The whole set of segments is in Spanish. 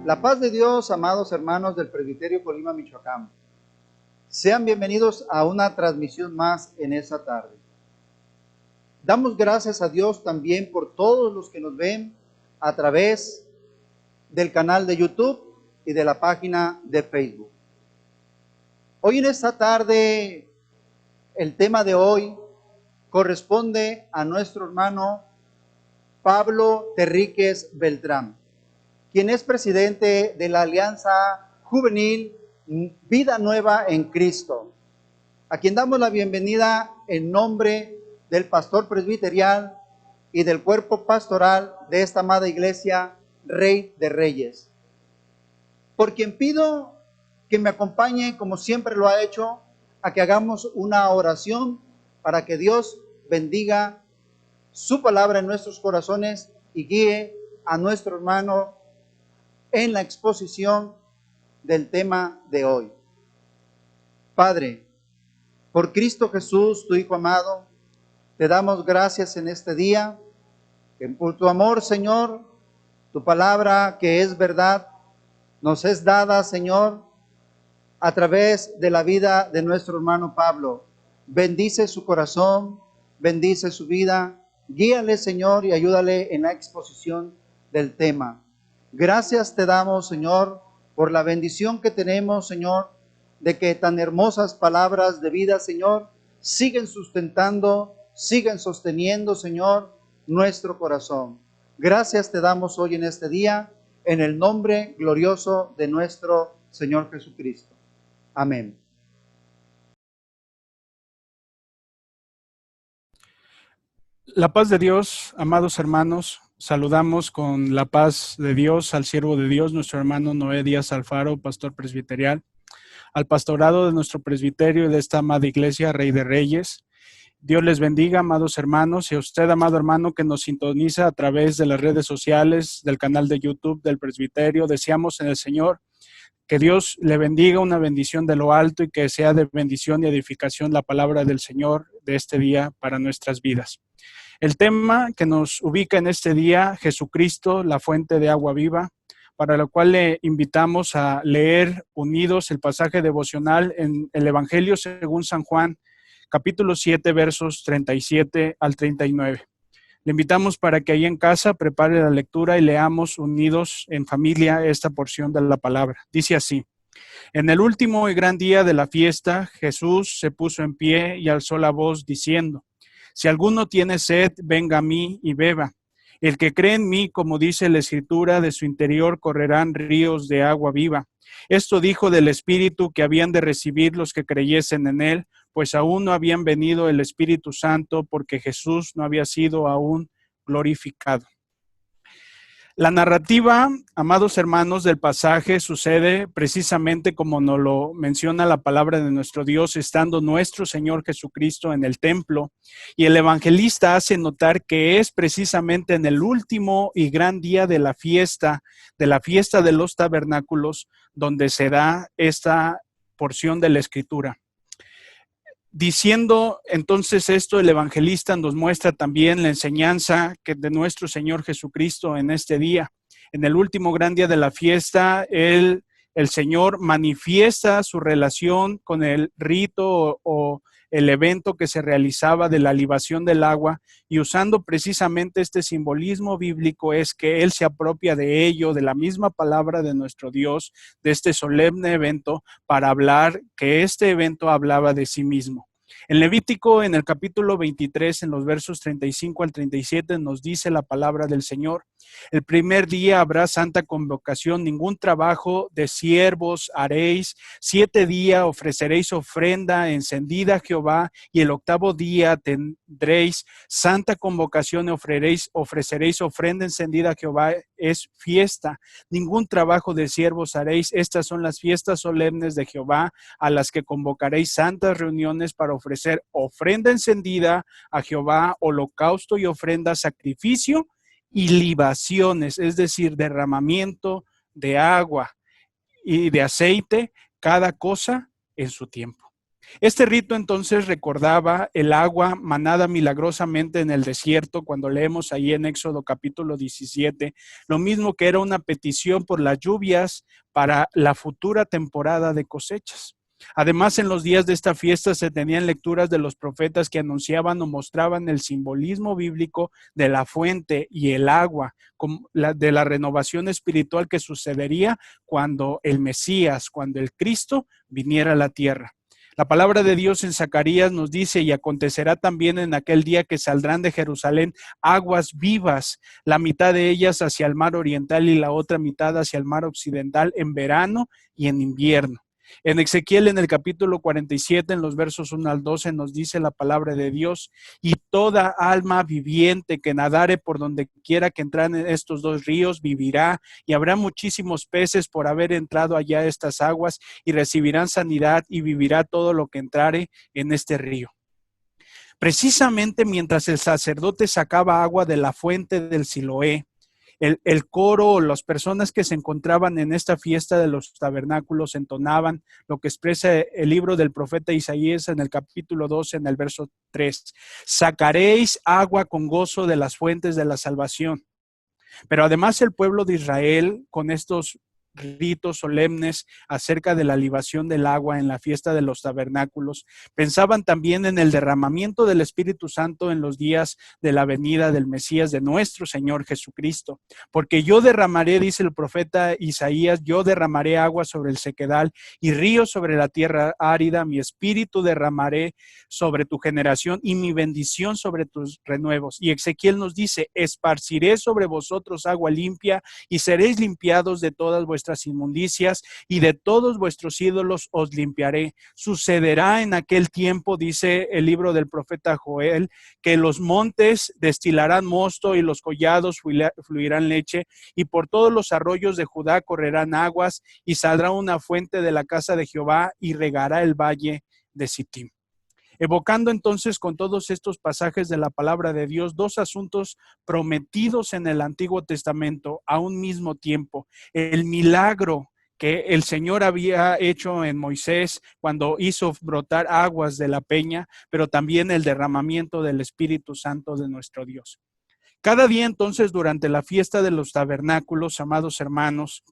La paz de Dios, amados hermanos del Presbiterio Colima, Michoacán. Sean bienvenidos a una transmisión más en esta tarde. Damos gracias a Dios también por todos los que nos ven a través del canal de YouTube y de la página de Facebook. Hoy en esta tarde, el tema de hoy corresponde a nuestro hermano Pablo Terríquez Beltrán, quien es presidente de la Alianza Juvenil Vida Nueva en Cristo, a quien damos la bienvenida en nombre del pastor presbiterial y del cuerpo pastoral de esta amada iglesia, Rey de Reyes. Por quien pido que me acompañe, como siempre lo ha hecho, a que hagamos una oración para que Dios bendiga su palabra en nuestros corazones y guíe a nuestro hermano en la exposición del tema de hoy. Padre, por Cristo Jesús, tu Hijo amado, te damos gracias en este día, que por tu amor, Señor, tu palabra que es verdad, nos es dada, Señor, a través de la vida de nuestro hermano Pablo. Bendice su corazón, bendice su vida, guíale, Señor, y ayúdale en la exposición del tema. Gracias te damos, Señor, por la bendición que tenemos, Señor, de que tan hermosas palabras de vida, Señor, siguen sustentando, siguen sosteniendo, Señor, nuestro corazón. Gracias te damos hoy en este día, en el nombre glorioso de nuestro Señor Jesucristo. Amén. La paz de Dios, amados hermanos, saludamos con la paz de Dios al siervo de Dios, nuestro hermano Noé Díaz Alfaro, pastor presbiterial, al pastorado de nuestro presbiterio y de esta amada iglesia, Rey de Reyes. Dios les bendiga, amados hermanos, y a usted, amado hermano, que nos sintoniza a través de las redes sociales, del canal de YouTube del presbiterio. Deseamos en el Señor que Dios le bendiga, una bendición de lo alto, y que sea de bendición y edificación la palabra del Señor de este día para nuestras vidas. El tema que nos ubica en este día, Jesucristo, la fuente de agua viva, para lo cual le invitamos a leer unidos el pasaje devocional en el Evangelio según San Juan, capítulo 7, versos 37 al 39. Le invitamos para que ahí en casa prepare la lectura y leamos unidos en familia esta porción de la palabra. Dice así: En el último y gran día de la fiesta, Jesús se puso en pie y alzó la voz diciendo: Si alguno tiene sed, venga a mí y beba. El que cree en mí, como dice la Escritura, de su interior correrán ríos de agua viva. Esto dijo del Espíritu que habían de recibir los que creyesen en él, pues aún no habían venido el Espíritu Santo, porque Jesús no había sido aún glorificado. La narrativa, amados hermanos, del pasaje sucede precisamente como nos lo menciona la palabra de nuestro Dios, estando nuestro Señor Jesucristo en el templo, y el evangelista hace notar que es precisamente en el último y gran día de la fiesta de los tabernáculos, donde se da esta porción de la Escritura. Diciendo entonces esto, el evangelista nos muestra también la enseñanza que de nuestro Señor Jesucristo en este día. En el último gran día de la fiesta, el Señor manifiesta su relación con el rito o el evento que se realizaba de la libación del agua, y usando precisamente este simbolismo bíblico es que Él se apropia de ello, de la misma palabra de nuestro Dios, de este solemne evento, para hablar que este evento hablaba de sí mismo. En Levítico, en el capítulo 23, en los versos 35 al 37, nos dice la palabra del Señor: El primer día habrá santa convocación, ningún trabajo de siervos haréis. 7 días ofreceréis ofrenda encendida a Jehová, y el 8º día tendréis santa convocación, ofreceréis ofrenda encendida a Jehová, es fiesta. Ningún trabajo de siervos haréis. Estas son las fiestas solemnes de Jehová, a las que convocaréis santas reuniones para ofrecer ofrenda encendida a Jehová, holocausto y ofrenda, sacrificio y libaciones, es decir, derramamiento de agua y de aceite, cada cosa en su tiempo. Este rito entonces recordaba el agua manada milagrosamente en el desierto, cuando leemos ahí en Éxodo capítulo 17, lo mismo que era una petición por las lluvias para la futura temporada de cosechas. Además, en los días de esta fiesta se tenían lecturas de los profetas que anunciaban o mostraban el simbolismo bíblico de la fuente y el agua, de la renovación espiritual que sucedería cuando el Mesías, cuando el Cristo viniera a la tierra. La palabra de Dios en Zacarías nos dice: y acontecerá también en aquel día que saldrán de Jerusalén aguas vivas, la mitad de ellas hacia el mar oriental y la otra mitad hacia el mar occidental, en verano y en invierno. En Ezequiel, en el capítulo 47, en los versos 1 al 12, nos dice la palabra de Dios: y toda alma viviente que nadare por donde quiera que entran en estos dos ríos vivirá, y habrá muchísimos peces por haber entrado allá estas aguas, y recibirán sanidad, y vivirá todo lo que entrare en este río. Precisamente mientras el sacerdote sacaba agua de la fuente del Siloé, el coro o las personas que se encontraban en esta fiesta de los tabernáculos entonaban lo que expresa el libro del profeta Isaías en el capítulo 12, en el verso 3. Sacaréis agua con gozo de las fuentes de la salvación. Pero además el pueblo de Israel, con estos ritos solemnes acerca de la libación del agua en la fiesta de los tabernáculos, pensaban también en el derramamiento del Espíritu Santo en los días de la venida del Mesías, de nuestro Señor Jesucristo. Porque yo derramaré, dice el profeta Isaías, yo derramaré agua sobre el sequedal y ríos sobre la tierra árida, mi espíritu derramaré sobre tu generación y mi bendición sobre tus renuevos. Y Ezequiel nos dice: esparciré sobre vosotros agua limpia y seréis limpiados de todas vuestras inmundicias, y de todos vuestros ídolos os limpiaré. Sucederá en aquel tiempo, dice el libro del profeta Joel, que los montes destilarán mosto y los collados fluirán leche, y por todos los arroyos de Judá correrán aguas, y saldrá una fuente de la casa de Jehová y regará el valle de Sittim. Evocando entonces con todos estos pasajes de la palabra de Dios dos asuntos prometidos en el Antiguo Testamento a un mismo tiempo: el milagro que el Señor había hecho en Moisés cuando hizo brotar aguas de la peña, pero también el derramamiento del Espíritu Santo de nuestro Dios. Cada día entonces, durante la fiesta de los tabernáculos, amados hermanos,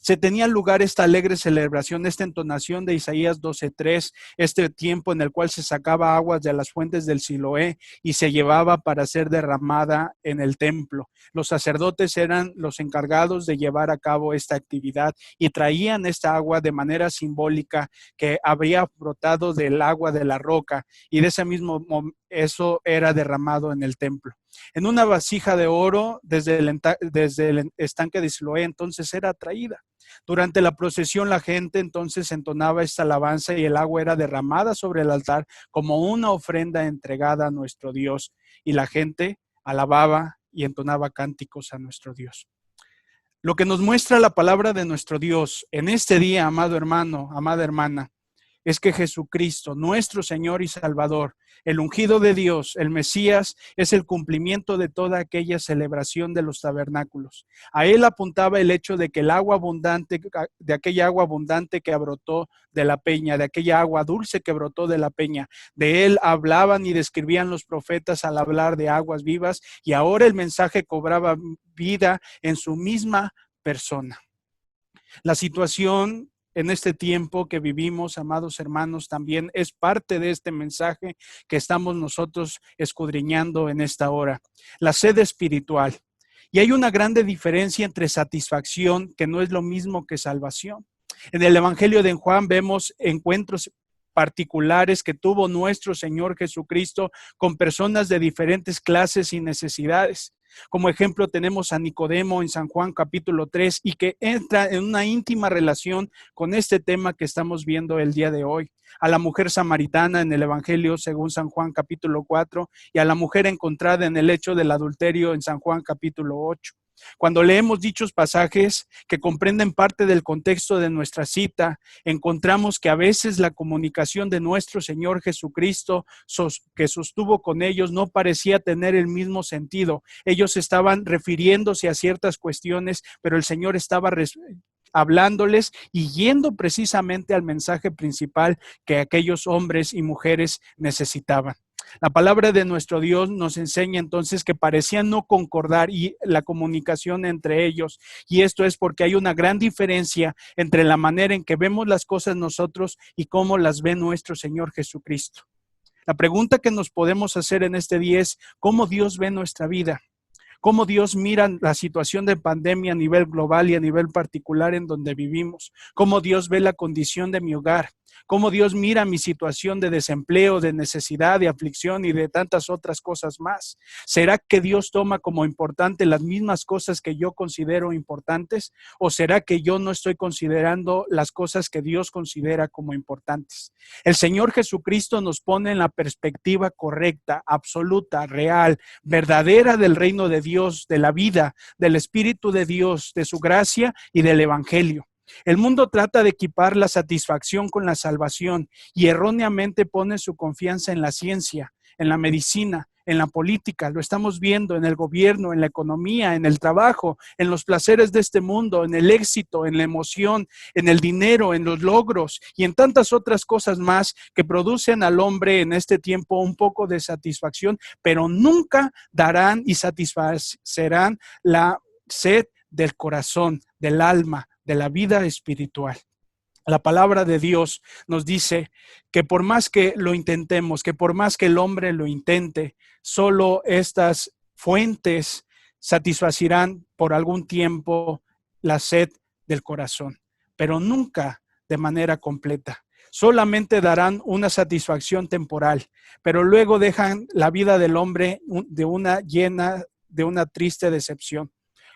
se tenía lugar esta alegre celebración, esta entonación de Isaías 12:3, este tiempo en el cual se sacaba aguas de las fuentes del Siloé y se llevaba para ser derramada en el templo. Los sacerdotes eran los encargados de llevar a cabo esta actividad y traían esta agua de manera simbólica que había brotado del agua de la roca, y de ese mismo eso era derramado en el templo. En una vasija de oro desde el estanque de Siloé entonces era traída. Durante la procesión la gente entonces entonaba esta alabanza y el agua era derramada sobre el altar como una ofrenda entregada a nuestro Dios, y la gente alababa y entonaba cánticos a nuestro Dios. Lo que nos muestra la palabra de nuestro Dios en este día, amado hermano, amada hermana, es que Jesucristo, nuestro Señor y Salvador, el ungido de Dios, el Mesías, es el cumplimiento de toda aquella celebración de los tabernáculos. A él apuntaba el hecho de que el agua abundante, de aquella agua abundante que brotó de la peña, de aquella agua dulce que brotó de la peña, de él hablaban y describían los profetas al hablar de aguas vivas, y ahora el mensaje cobraba vida en su misma persona. La situación en este tiempo que vivimos, amados hermanos, también es parte de este mensaje que estamos nosotros escudriñando en esta hora: la sed espiritual. Y hay una grande diferencia entre satisfacción, que no es lo mismo que salvación. En el Evangelio de Juan vemos encuentros particulares que tuvo nuestro Señor Jesucristo con personas de diferentes clases y necesidades. Como ejemplo tenemos a Nicodemo en San Juan capítulo 3, y que entra en una íntima relación con este tema que estamos viendo el día de hoy. A la mujer samaritana en el Evangelio según San Juan capítulo 4, y a la mujer encontrada en el lecho del adulterio en San Juan capítulo 8. Cuando leemos dichos pasajes que comprenden parte del contexto de nuestra cita, encontramos que a veces la comunicación de nuestro Señor Jesucristo que sostuvo con ellos no parecía tener el mismo sentido. Ellos estaban refiriéndose a ciertas cuestiones, pero el Señor estaba hablándoles y yendo precisamente al mensaje principal que aquellos hombres y mujeres necesitaban. La palabra de nuestro Dios nos enseña entonces que parecía no concordar y la comunicación entre ellos, y esto es porque hay una gran diferencia entre la manera en que vemos las cosas nosotros y cómo las ve nuestro Señor Jesucristo. La pregunta que nos podemos hacer en este día es: ¿cómo Dios ve nuestra vida? ¿Cómo Dios mira la situación de pandemia a nivel global y a nivel particular en donde vivimos? ¿Cómo Dios ve la condición de mi hogar? ¿Cómo Dios mira mi situación de desempleo, de necesidad, de aflicción y de tantas otras cosas más? ¿Será que Dios toma como importante las mismas cosas que yo considero importantes? ¿O será que yo no estoy considerando las cosas que Dios considera como importantes? El Señor Jesucristo nos pone en la perspectiva correcta, absoluta, real, verdadera del reino de Dios, de la vida, del Espíritu de Dios, de su gracia y del Evangelio. El mundo trata de equipar la satisfacción con la salvación y erróneamente pone su confianza en la ciencia, en la medicina, en la política. Lo estamos viendo en el gobierno, en la economía, en el trabajo, en los placeres de este mundo, en el éxito, en la emoción, en el dinero, en los logros y en tantas otras cosas más que producen al hombre en este tiempo un poco de satisfacción, pero nunca darán y satisfacerán la sed del corazón, del alma, de la vida espiritual. La palabra de Dios nos dice que por más que lo intentemos, que por más que el hombre lo intente, solo estas fuentes satisfacirán por algún tiempo la sed del corazón, pero nunca de manera completa. Solamente darán una satisfacción temporal, pero luego dejan la vida del hombre llena de una triste decepción.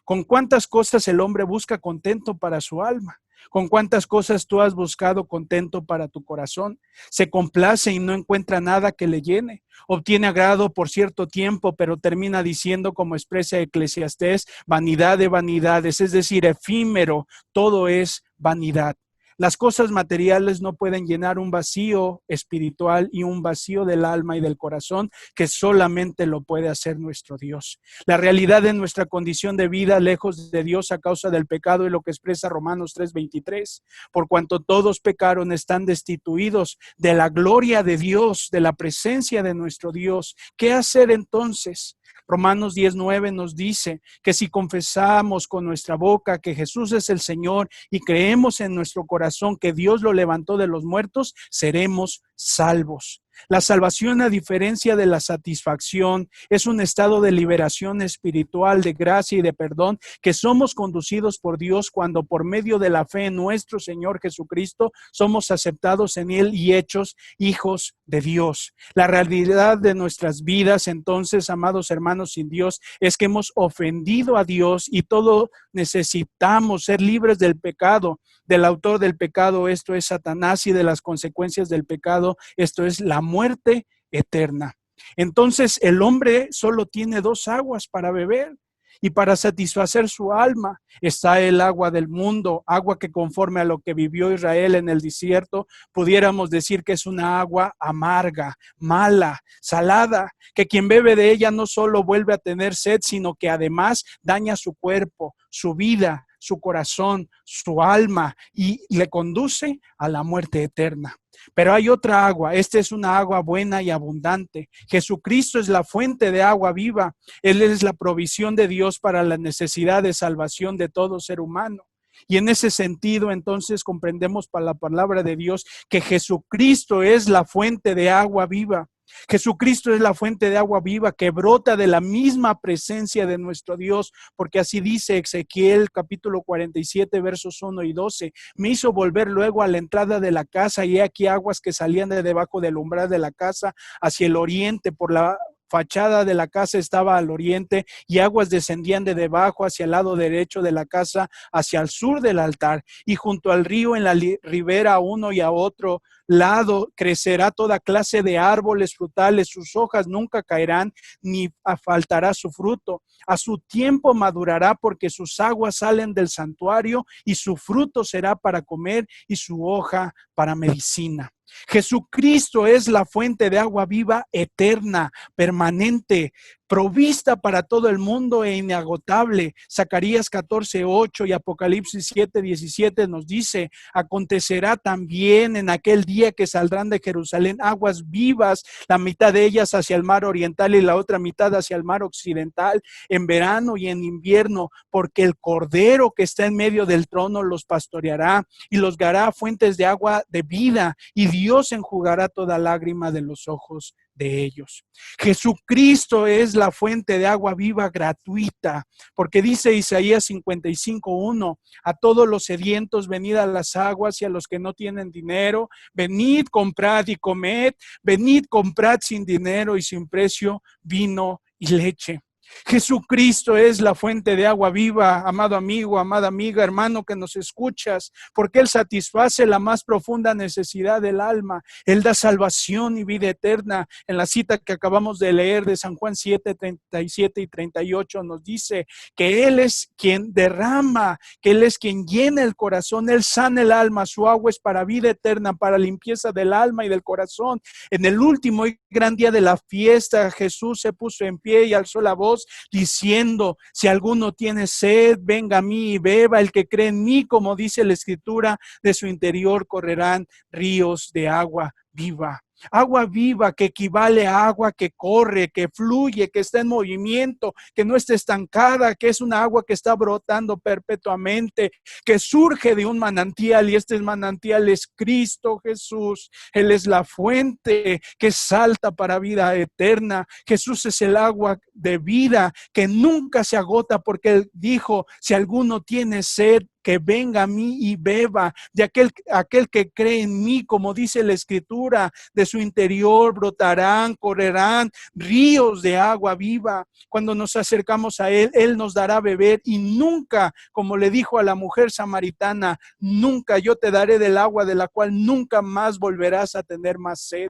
¿Con cuántas cosas el hombre busca contento para su alma? ¿Con cuántas cosas tú has buscado contento para tu corazón? Se complace y no encuentra nada que le llene. Obtiene agrado por cierto tiempo, pero termina diciendo, como expresa Eclesiastés, vanidad de vanidades, es decir, efímero, todo es vanidad. Las cosas materiales no pueden llenar un vacío espiritual y un vacío del alma y del corazón que solamente lo puede hacer nuestro Dios. La realidad de nuestra condición de vida lejos de Dios a causa del pecado es lo que expresa Romanos 3:23. Por cuanto todos pecaron, están destituidos de la gloria de Dios, de la presencia de nuestro Dios. ¿Qué hacer entonces? Romanos 10:9 nos dice que si confesamos con nuestra boca que Jesús es el Señor y creemos en nuestro corazón que Dios lo levantó de los muertos, seremos salvos. La salvación, a diferencia de la satisfacción, es un estado de liberación espiritual, de gracia y de perdón que somos conducidos por Dios cuando por medio de la fe en nuestro Señor Jesucristo somos aceptados en Él y hechos hijos de Dios. La realidad de nuestras vidas, entonces, amados hermanos sin Dios, es que hemos ofendido a Dios y todo necesitamos ser libres del pecado, del autor del pecado, esto es Satanás, y de las consecuencias del pecado, esto es la muerte eterna. Entonces el hombre solo tiene dos aguas para beber y para satisfacer su alma. Está el agua del mundo, agua que conforme a lo que vivió Israel en el desierto, pudiéramos decir que es una agua amarga, mala, salada, que quien bebe de ella no solo vuelve a tener sed, sino que además daña su cuerpo, su vida, su corazón, su alma y le conduce a la muerte eterna. Pero hay otra agua, esta es una agua buena y abundante. Jesucristo es la fuente de agua viva. Él es la provisión de Dios para la necesidad de salvación de todo ser humano. Y en ese sentido, entonces, comprendemos por la palabra de Dios que Jesucristo es la fuente de agua viva. Jesucristo es la fuente de agua viva que brota de la misma presencia de nuestro Dios, porque así dice Ezequiel capítulo 47 versos 1 y 12. Me hizo volver luego a la entrada de la casa y he aquí aguas que salían de debajo del umbral de la casa hacia el oriente. Por la fachada de la casa estaba al oriente y aguas descendían de debajo hacia el lado derecho de la casa, hacia el sur del altar, y junto al río en la ribera a uno y a otro lado crecerá toda clase de árboles frutales, sus hojas nunca caerán ni faltará su fruto. A su tiempo madurará porque sus aguas salen del santuario y su fruto será para comer y su hoja para medicina. Jesucristo es la fuente de agua viva eterna, permanente, provista para todo el mundo e inagotable. Zacarías 14:8 y Apocalipsis 7:17 nos dice: acontecerá también en aquel día que saldrán de Jerusalén aguas vivas, la mitad de ellas hacia el mar oriental y la otra mitad hacia el mar occidental, en verano y en invierno, porque el Cordero que está en medio del trono los pastoreará y los guiará a fuentes de agua de vida, y Dios enjugará toda lágrima de los ojos de ellos. Jesucristo es la fuente de agua viva gratuita, porque dice Isaías 55:1: a todos los sedientos venid a las aguas, y a los que no tienen dinero, venid, comprad y comed, venid, comprad sin dinero y sin precio vino y leche. Jesucristo es la fuente de agua viva, amado amigo, amada amiga, hermano que nos escuchas, porque Él satisface la más profunda necesidad del alma. Él da salvación y vida eterna. En la cita que acabamos de leer de San Juan 7:37 y 38 nos dice que Él es quien derrama, que Él es quien llena el corazón, Él sana el alma, su agua es para vida eterna, para limpieza del alma y del corazón. En el último y gran día de la fiesta, Jesús se puso en pie y alzó la voz diciendo: si alguno tiene sed, venga a mí y beba. El que cree en mí, como dice la Escritura, de su interior correrán ríos de agua viva. Agua viva que equivale a agua que corre, que fluye, que está en movimiento, que no está estancada, que es una agua que está brotando perpetuamente, que surge de un manantial, y este manantial es Cristo Jesús. Él es la fuente que salta para vida eterna. Jesús es el agua de vida que nunca se agota, porque Él dijo: si alguno tiene sed, que venga a mí y beba. De aquel que cree en mí, como dice la Escritura, de su interior brotarán, correrán ríos de agua viva. Cuando nos acercamos a Él, Él nos dará a beber, y nunca, como le dijo a la mujer samaritana, nunca yo te daré del agua de la cual nunca más volverás a tener más sed.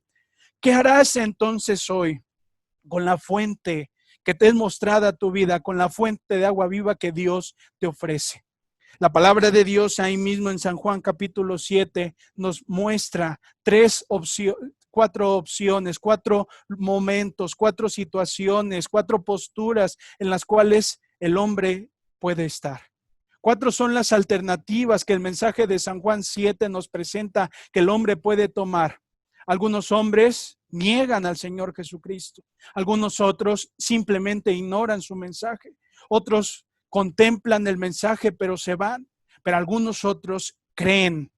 ¿Qué harás entonces hoy con la fuente que te es mostrada tu vida, con la fuente de agua viva que Dios te ofrece? La palabra de Dios ahí mismo en San Juan capítulo 7 nos muestra cuatro opciones, 4 momentos, 4 situaciones, 4 posturas en las cuales el hombre puede estar. 4 son las alternativas que el mensaje de San Juan 7 nos presenta que el hombre puede tomar. Algunos hombres niegan al Señor Jesucristo. Algunos otros simplemente ignoran su mensaje. Otros contemplan el mensaje pero se van. Pero algunos otros creen,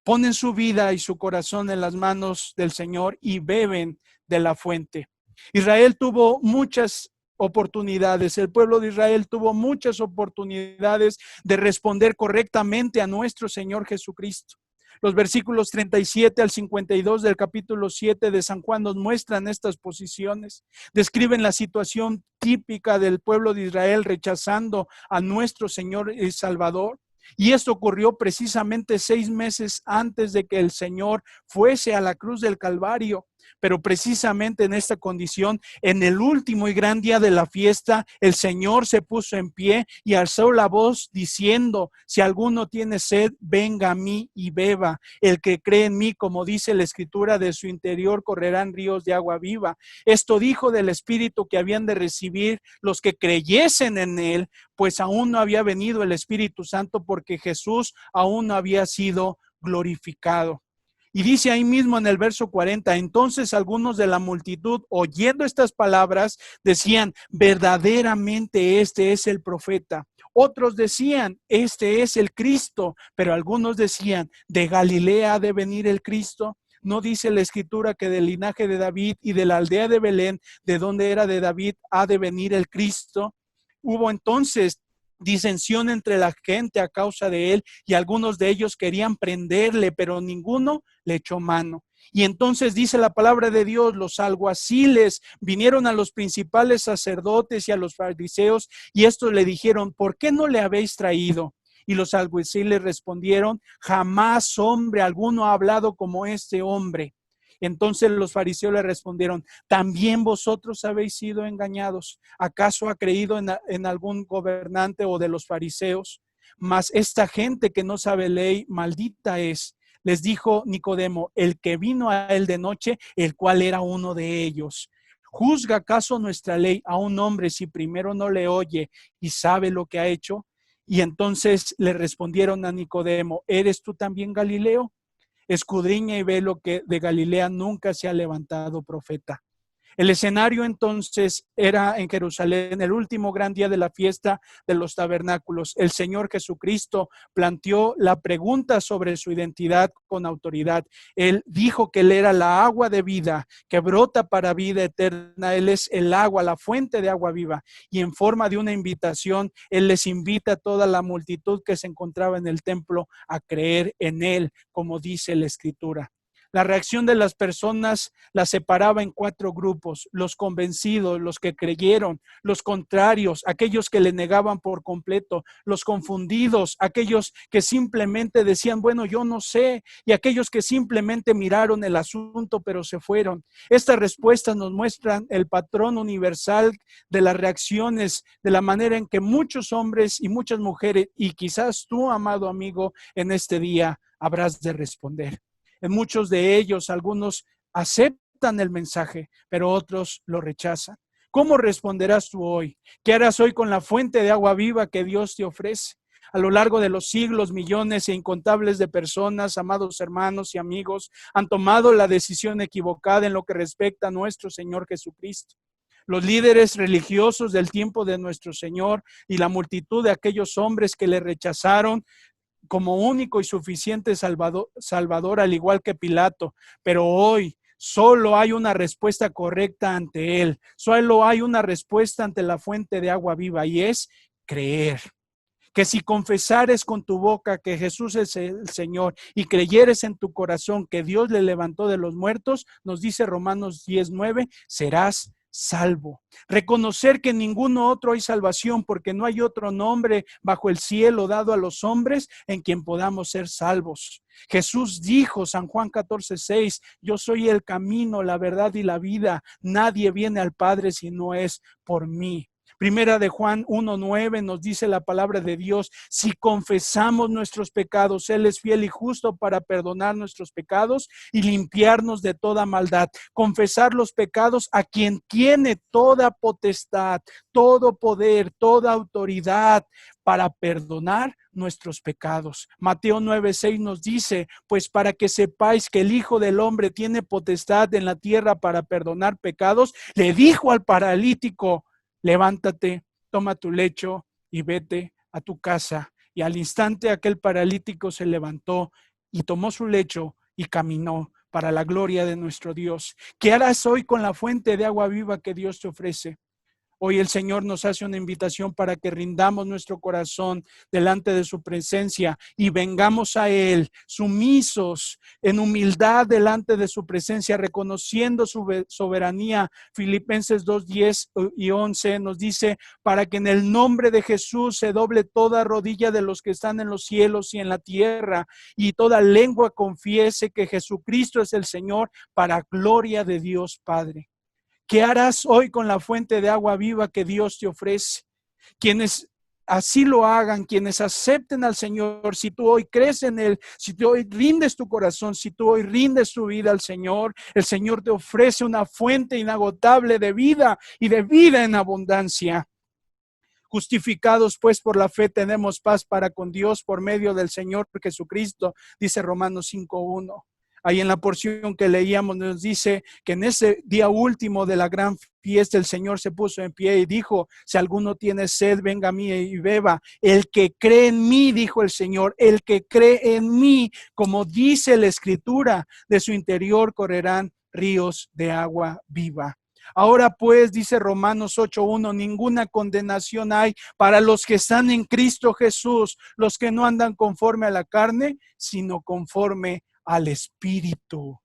ponen su vida y su corazón en las manos del Señor y beben de la fuente. Israel tuvo muchas oportunidades, el pueblo de Israel tuvo muchas oportunidades de responder correctamente a nuestro Señor Jesucristo. Los versículos 37 al 52 del capítulo 7 de San Juan nos muestran estas posiciones. Describen la situación típica del pueblo de Israel rechazando a nuestro Señor y Salvador. Y esto ocurrió precisamente 6 meses antes de que el Señor fuese a la cruz del Calvario. Pero precisamente en esta condición, en el último y gran día de la fiesta, el Señor se puso en pie y alzó la voz diciendo: si alguno tiene sed, venga a mí y beba. El que cree en mí, como dice la Escritura, de su interior correrán ríos de agua viva. Esto dijo del Espíritu que habían de recibir los que creyesen en Él, pues aún no había venido el Espíritu Santo, porque Jesús aún no había sido glorificado. Y dice ahí mismo en el verso 40, entonces algunos de la multitud, oyendo estas palabras, decían: verdaderamente este es el profeta. Otros decían: este es el Cristo. Pero algunos decían: ¿de Galilea ha de venir el Cristo? ¿No dice la Escritura que del linaje de David y de la aldea de Belén, de donde era de David, ha de venir el Cristo? Hubo entonces disensión entre la gente a causa de él, y algunos de ellos querían prenderle, pero ninguno le echó mano. Y entonces dice la palabra de Dios: los alguaciles vinieron a los principales sacerdotes y a los fariseos, y estos le dijeron: ¿por qué no le habéis traído? Y los alguaciles respondieron: jamás hombre alguno ha hablado como este hombre. Entonces los fariseos le respondieron: ¿también vosotros habéis sido engañados? ¿Acaso ha creído en algún gobernante o de los fariseos? Mas esta gente que no sabe ley, maldita es. Les dijo Nicodemo, el que vino a él de noche, el cual era uno de ellos. ¿Juzga acaso nuestra ley a un hombre si primero no le oye y sabe lo que ha hecho? Y entonces le respondieron a Nicodemo: ¿eres tú también Galileo? Escudriña y ve lo que de Galilea nunca se ha levantado profeta. El escenario entonces era en Jerusalén, el último gran día de la fiesta de los tabernáculos. El Señor Jesucristo planteó la pregunta sobre su identidad con autoridad. Él dijo que Él era la agua de vida, que brota para vida eterna. Él es el agua, la fuente de agua viva. Y en forma de una invitación, Él les invita a toda la multitud que se encontraba en el templo a creer en Él, como dice la Escritura. La reacción de las personas la separaba en 4 grupos: los convencidos, los que creyeron; los contrarios, aquellos que le negaban por completo; los confundidos, aquellos que simplemente decían, bueno, yo no sé; y aquellos que simplemente miraron el asunto pero se fueron. Estas respuestas nos muestran el patrón universal de las reacciones, de la manera en que muchos hombres y muchas mujeres, y quizás tú, amado amigo, en este día habrás de responder. En muchos de ellos, algunos aceptan el mensaje, pero otros lo rechazan. ¿Cómo responderás tú hoy? ¿Qué harás hoy con la fuente de agua viva que Dios te ofrece? A lo largo de los siglos, millones e incontables de personas, amados hermanos y amigos, han tomado la decisión equivocada en lo que respecta a nuestro Señor Jesucristo. Los líderes religiosos del tiempo de nuestro Señor y la multitud de aquellos hombres que le rechazaron como único y suficiente Salvador, al igual que Pilato. Pero hoy solo hay una respuesta correcta ante Él. Solo hay una respuesta ante la fuente de agua viva, y es creer. Que si confesares con tu boca que Jesús es el Señor y creyeres en tu corazón que Dios le levantó de los muertos, nos dice Romanos 10:9, serás salvo. Reconocer que en ninguno otro hay salvación, porque no hay otro nombre bajo el cielo dado a los hombres en quien podamos ser salvos. Jesús dijo, San Juan 14:6, yo soy el camino, la verdad y la vida. Nadie viene al Padre si no es por mí. Primera de Juan 1:9 nos dice la palabra de Dios: si confesamos nuestros pecados, Él es fiel y justo para perdonar nuestros pecados y limpiarnos de toda maldad. Confesar los pecados a quien tiene toda potestad, todo poder, toda autoridad para perdonar nuestros pecados. Mateo 9:6 nos dice, pues para que sepáis que el Hijo del Hombre tiene potestad en la tierra para perdonar pecados, le dijo al paralítico, levántate, toma tu lecho y vete a tu casa. Y al instante aquel paralítico se levantó y tomó su lecho y caminó para la gloria de nuestro Dios. ¿Qué harás hoy con la fuente de agua viva que Dios te ofrece? Hoy el Señor nos hace una invitación para que rindamos nuestro corazón delante de su presencia y vengamos a Él sumisos, en humildad delante de su presencia, reconociendo su soberanía. Filipenses 2:10 y 11 nos dice, para que en el nombre de Jesús se doble toda rodilla de los que están en los cielos y en la tierra, y toda lengua confiese que Jesucristo es el Señor, para gloria de Dios Padre. ¿Qué harás hoy con la fuente de agua viva que Dios te ofrece? Quienes así lo hagan, quienes acepten al Señor, si tú hoy crees en Él, si tú hoy rindes tu corazón, si tú hoy rindes tu vida al Señor, el Señor te ofrece una fuente inagotable de vida y de vida en abundancia. Justificados pues por la fe tenemos paz para con Dios por medio del Señor Jesucristo, dice Romanos 5:1. Ahí en la porción que leíamos nos dice que en ese día último de la gran fiesta el Señor se puso en pie y dijo, si alguno tiene sed, venga a mí y beba. El que cree en mí, dijo el Señor, el que cree en mí, como dice la Escritura, de su interior correrán ríos de agua viva. Ahora pues, dice Romanos 8:1, ninguna condenación hay para los que están en Cristo Jesús, los que no andan conforme a la carne, sino conforme al Espíritu.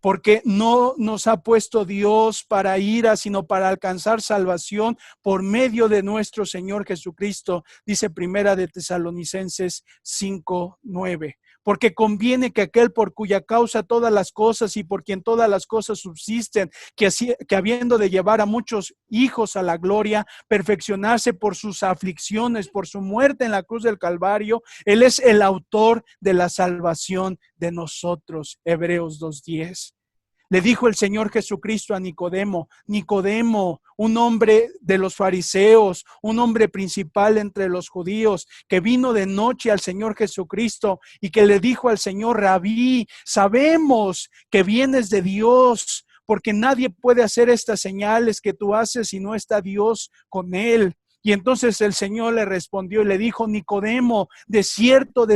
Porque no nos ha puesto Dios para ira, sino para alcanzar salvación por medio de nuestro Señor Jesucristo, dice Primera de Tesalonicenses 5:9. Porque conviene que aquel por cuya causa todas las cosas y por quien todas las cosas subsisten, que habiendo de llevar a muchos hijos a la gloria, perfeccionarse por sus aflicciones, por su muerte en la cruz del Calvario, Él es el autor de la salvación de nosotros. Hebreos 2:10. Le dijo el Señor Jesucristo a Nicodemo, Nicodemo, un hombre de los fariseos, un hombre principal entre los judíos, que vino de noche al Señor Jesucristo y que le dijo al Señor, Rabí, sabemos que vienes de Dios, porque nadie puede hacer estas señales que tú haces si no está Dios con él. Y entonces el Señor le respondió y le dijo, Nicodemo, de cierto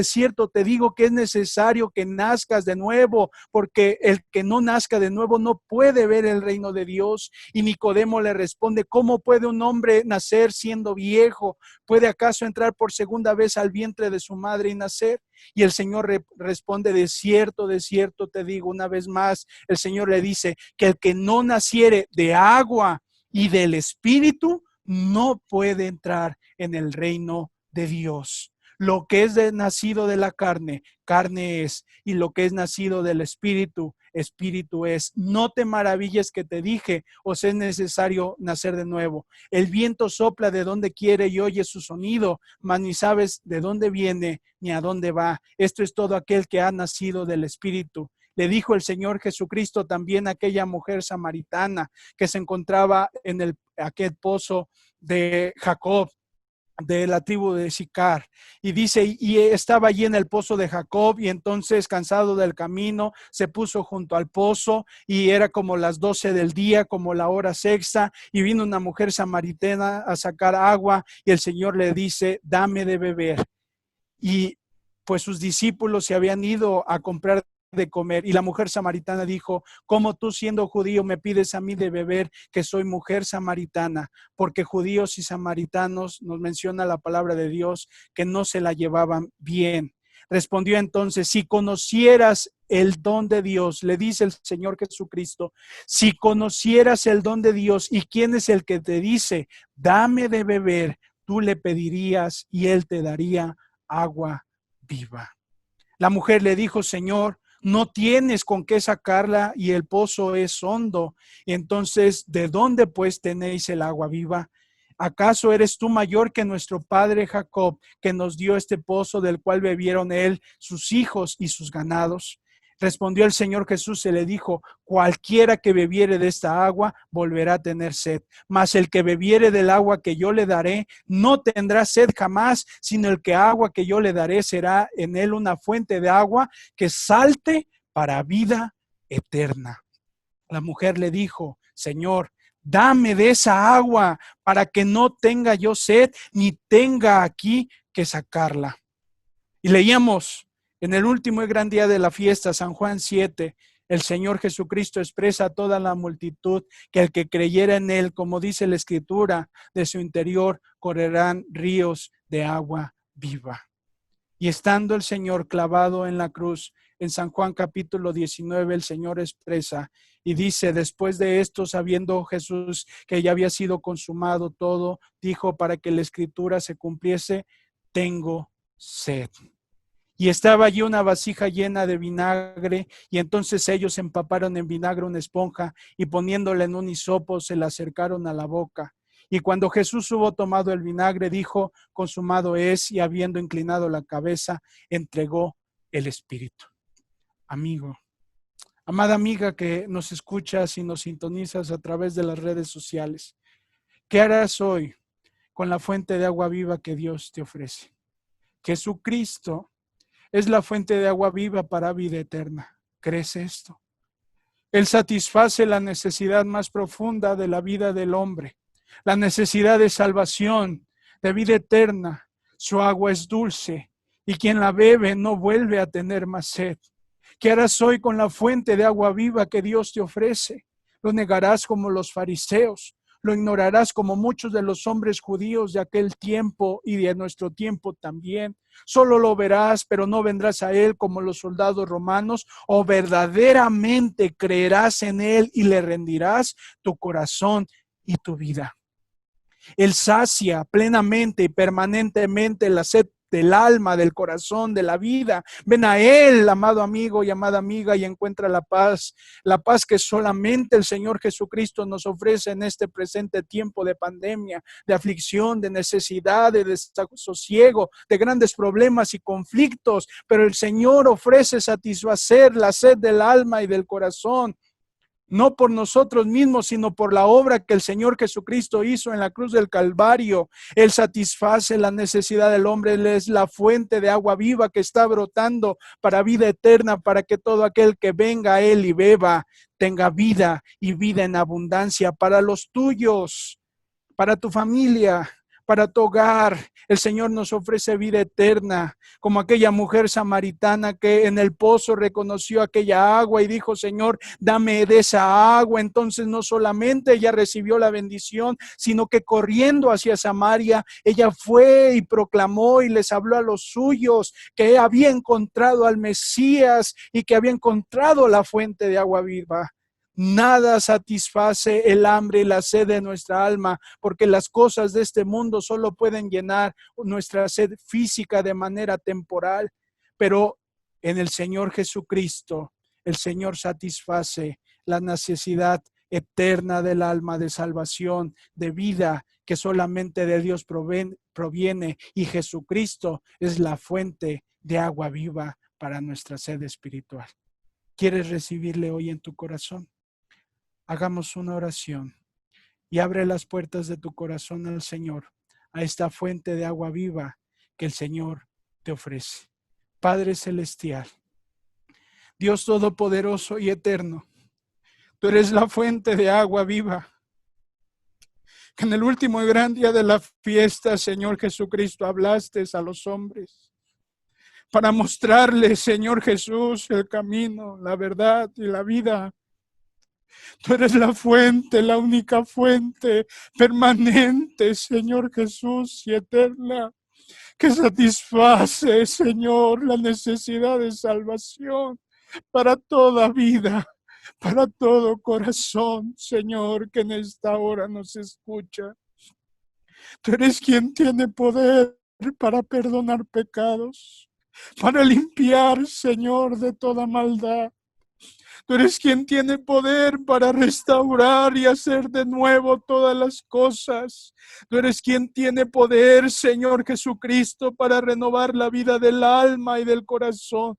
te digo que es necesario que nazcas de nuevo, porque el que no nazca de nuevo no puede ver el reino de Dios. Y Nicodemo le responde, ¿cómo puede un hombre nacer siendo viejo? ¿Puede acaso entrar por segunda vez al vientre de su madre y nacer? Y el Señor responde, de cierto te digo una vez más. El Señor le dice que el que no naciere de agua y del Espíritu no puede entrar en el reino de Dios. Lo que es nacido de la carne, carne es, y lo que es nacido del Espíritu, Espíritu es. No te maravilles que te dije, os es necesario nacer de nuevo. El viento sopla de donde quiere y oye su sonido, mas ni sabes de dónde viene ni a dónde va. Esto es todo aquel que ha nacido del Espíritu. Le dijo el Señor Jesucristo también a aquella mujer samaritana que se encontraba en aquel pozo de Jacob, de la tribu de Sicar, y dice, y estaba allí en el pozo de Jacob, y entonces cansado del camino, se puso junto al pozo, y era como las 12 del día, como la hora sexta, y vino una mujer samaritana a sacar agua, y el Señor le dice, dame de beber. Y pues sus discípulos se habían ido a comprar de comer, y la mujer samaritana dijo, ¿cómo tú siendo judío me pides a mí de beber, que soy mujer samaritana? Porque judíos y samaritanos, nos menciona la palabra de Dios, que no se la llevaban bien. Respondió entonces, si conocieras el don de Dios, le dice el Señor Jesucristo, si conocieras el don de Dios y quién es el que te dice, dame de beber, tú le pedirías y él te daría agua viva. La mujer le dijo, Señor, no tienes con qué sacarla y el pozo es hondo. Entonces, ¿de dónde pues tenéis el agua viva? ¿Acaso eres tú mayor que nuestro padre Jacob, que nos dio este pozo del cual bebieron él, sus hijos y sus ganados? Respondió el Señor Jesús y le dijo, cualquiera que bebiere de esta agua volverá a tener sed, mas el que bebiere del agua que yo le daré no tendrá sed jamás, sino el que agua que yo le daré será en él una fuente de agua que salte para vida eterna. La mujer le dijo, Señor, dame de esa agua para que no tenga yo sed ni tenga aquí que sacarla. Y leíamos en el último y gran día de la fiesta, San Juan 7, el Señor Jesucristo expresa a toda la multitud que el que creyera en él, como dice la Escritura, de su interior correrán ríos de agua viva. Y estando el Señor clavado en la cruz, en San Juan capítulo 19, el Señor expresa y dice, después de esto, sabiendo Jesús que ya había sido consumado todo, dijo para que la Escritura se cumpliese, tengo sed. Y estaba allí una vasija llena de vinagre, y entonces ellos empaparon en vinagre una esponja, y poniéndola en un hisopo, se la acercaron a la boca. Y cuando Jesús hubo tomado el vinagre, dijo, consumado es, y habiendo inclinado la cabeza, entregó el Espíritu. Amigo, amada amiga que nos escuchas y nos sintonizas a través de las redes sociales, ¿qué harás hoy con la fuente de agua viva que Dios te ofrece? Jesucristo es la fuente de agua viva para vida eterna. ¿Crees esto? Él satisface la necesidad más profunda de la vida del hombre, la necesidad de salvación, de vida eterna. Su agua es dulce y quien la bebe no vuelve a tener más sed. ¿Qué harás hoy con la fuente de agua viva que Dios te ofrece? ¿Lo negarás como los fariseos? ¿Lo ignorarás como muchos de los hombres judíos de aquel tiempo y de nuestro tiempo también? Solo lo verás, pero no vendrás a él como los soldados romanos, o verdaderamente creerás en él y le rendirás tu corazón y tu vida. Él sacia plenamente y permanentemente la sed del alma, del corazón, de la vida. Ven a Él, amado amigo y amada amiga, y encuentra la paz que solamente el Señor Jesucristo nos ofrece en este presente tiempo de pandemia, de aflicción, de necesidad, de desasosiego, de grandes problemas y conflictos, pero el Señor ofrece satisfacer la sed del alma y del corazón. no por nosotros mismos, sino por la obra que el Señor Jesucristo hizo en la cruz del Calvario. Él satisface la necesidad del hombre. Él es la fuente de agua viva que está brotando para vida eterna, para que todo aquel que venga a Él y beba tenga vida y vida en abundancia para los tuyos, para tu familia, para tu hogar. El Señor nos ofrece vida eterna, como aquella mujer samaritana que en el pozo reconoció aquella agua y dijo: Señor, dame de esa agua. Entonces no solamente ella recibió la bendición, sino que corriendo hacia Samaria, ella fue y proclamó y les habló a los suyos que había encontrado al Mesías y que había encontrado la fuente de agua viva. Nada satisface el hambre y la sed de nuestra alma, porque las cosas de este mundo solo pueden llenar nuestra sed física de manera temporal, pero en el Señor Jesucristo, el Señor satisface la necesidad eterna del alma, de salvación, de vida que solamente de Dios proviene, y Jesucristo es la fuente de agua viva para nuestra sed espiritual. ¿Quieres recibirle hoy en tu corazón? Hagamos una oración y abre las puertas de tu corazón al Señor, a esta fuente de agua viva que el Señor te ofrece. Padre Celestial, Dios Todopoderoso y Eterno, tú eres la fuente de agua viva que en el último y gran día de la fiesta, Señor Jesucristo, hablaste a los hombres para mostrarles, Señor Jesús, el camino, la verdad y la vida. Tú eres la fuente, la única fuente permanente, Señor Jesús, y eterna, que satisface, Señor, la necesidad de salvación para toda vida, para todo corazón, Señor, que en esta hora nos escucha. Tú eres quien tiene poder para perdonar pecados, para limpiar, Señor, de toda maldad. Tú eres quien tiene poder para restaurar y hacer de nuevo todas las cosas. Tú eres quien tiene poder, Señor Jesucristo, para renovar la vida del alma y del corazón.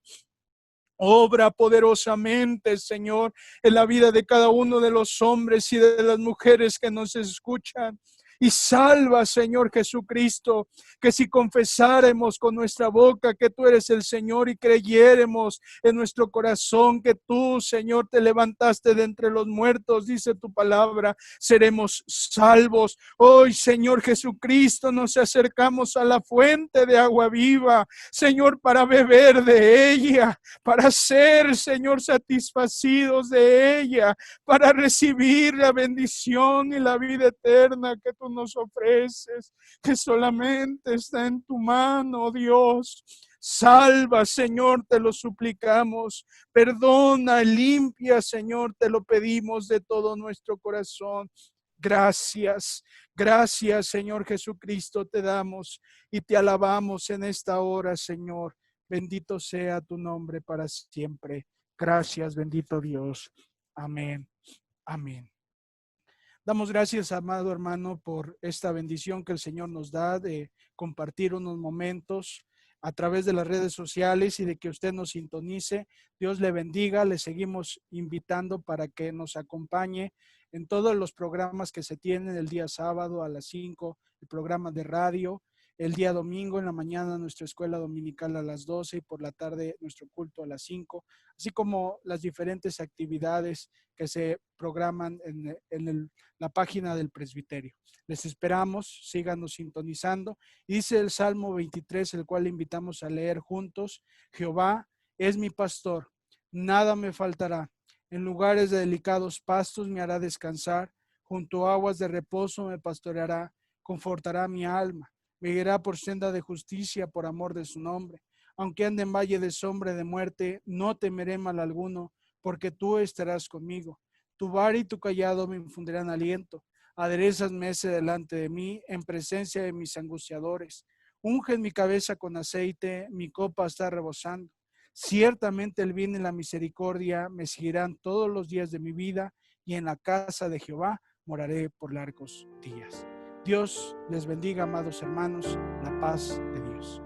Obra poderosamente, Señor, en la vida de cada uno de los hombres y de las mujeres que nos escuchan. Y salva, Señor Jesucristo, que si confesáremos con nuestra boca que tú eres el Señor y creyéremos en nuestro corazón que tú, Señor, te levantaste de entre los muertos, dice tu palabra, seremos salvos. Hoy, Señor Jesucristo, nos acercamos a la fuente de agua viva, Señor, para beber de ella, para ser, Señor, satisfacidos de ella, para recibir la bendición y la vida eterna que tú nos ofreces, que solamente está en tu mano, Dios. Salva, Señor, te lo suplicamos. Perdona, limpia, Señor, te lo pedimos de todo nuestro corazón. Gracias, gracias, Señor Jesucristo, te damos y te alabamos en esta hora, Señor. Bendito sea tu nombre para siempre. Gracias, bendito Dios. Amén. Amén. Damos gracias, amado hermano, por esta bendición que el Señor nos da de compartir unos momentos a través de las redes sociales y de que usted nos sintonice. Dios le bendiga. Le seguimos invitando para que nos acompañe en todos los programas que se tienen el día sábado a las 5, el programa de radio. El día domingo en la mañana nuestra escuela dominical a las 12 y por la tarde nuestro culto a las 5, así como las diferentes actividades que se programan en la página del presbiterio. Les esperamos, síganos sintonizando. Y dice el Salmo 23, el cual le invitamos a leer juntos: Jehová es mi pastor, nada me faltará. En lugares de delicados pastos me hará descansar, junto a aguas de reposo me pastoreará, confortará mi alma. Me guiará por senda de justicia por amor de su nombre. Aunque ande en valle de sombra de muerte, no temeré mal alguno, porque tú estarás conmigo. Tu vara y tu cayado me infundirán aliento. Aderezas mesa delante de mí, en presencia de mis angustiadores. Unge mi cabeza con aceite, mi copa está rebosando. Ciertamente el bien y la misericordia me seguirán todos los días de mi vida, y en la casa de Jehová moraré por largos días. Dios les bendiga, amados hermanos, la paz de Dios.